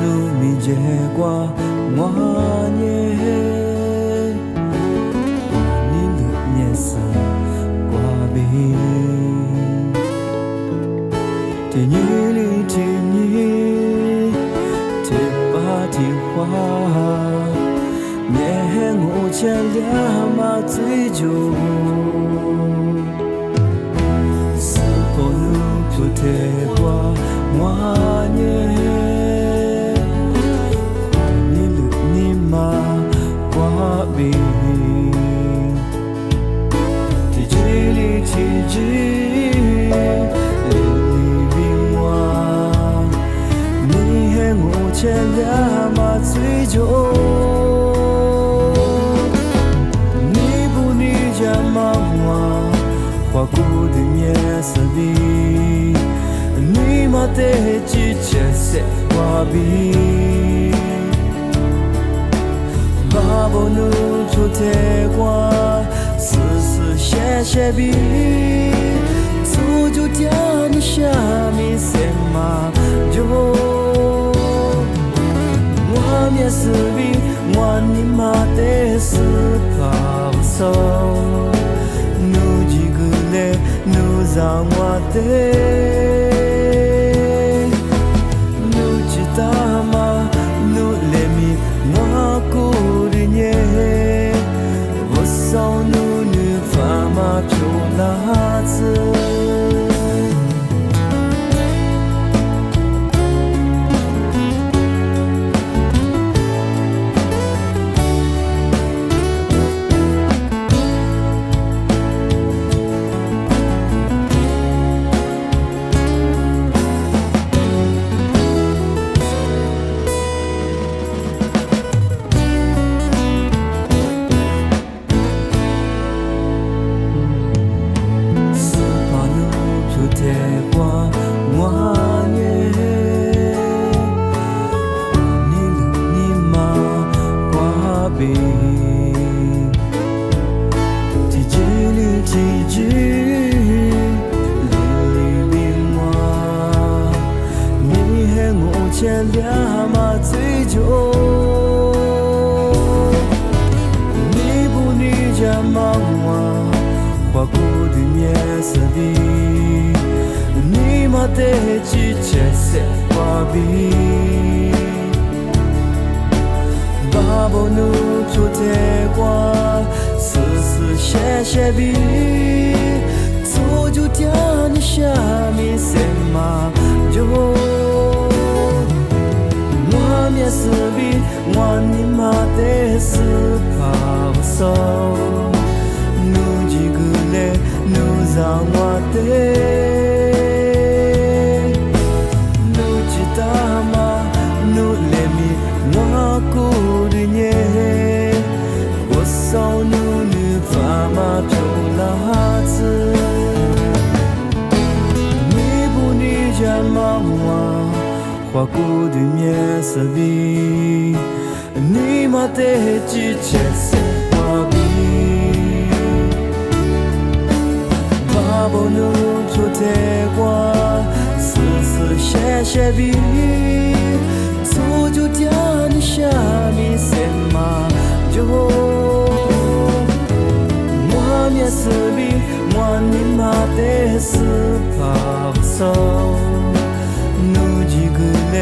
nu mi je qua ngoa nhé ni lu nhẹ sa qua bi thì như li thì như thì ba thì hoa nhẹ ngủ cha lia mà追逐是否nu不thể qua ngoa nhé thì chỉ li thì chỉ li bình hoa ni he ngủ che lia mà追逐你不你家妈妈花骨的夜色里你妈的季节色花比巴布努出铁瓜，丝丝线线比，足就掉你下面什么就，我面是比我你妈的是跑手，努几个嘞努让我的，努几大嘛努嘞咪我过。我少努女发嘛漂拉子。千两嘛追逐，你不你家妈妈，花骨的夜色里，你妈的季节色花比，巴布努出铁瓜，丝丝线线比，足就掉你下面什么就。面是比我你妈的是跑手，努几个嘞努让我的，努几大嘛努嘞咪我过的年，我少努女发嘛漂拉子，你不你家妈妈。花骨的夜色里，你妈的季节色花比，巴布努出铁瓜，丝丝线线比，足就掉你下面什么就，我面是比我你妈的是跑手。努几个嘞，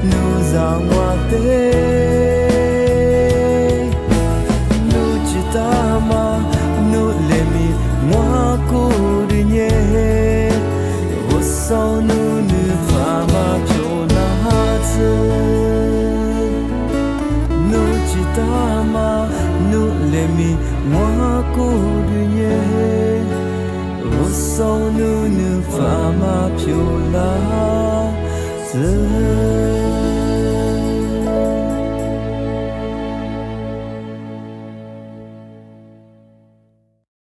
努让我的，努几大嘛，努嘞咪我过的年，我少努女发嘛漂拉子，努几大嘛，努嘞咪我过的年，我少努女发嘛漂拉。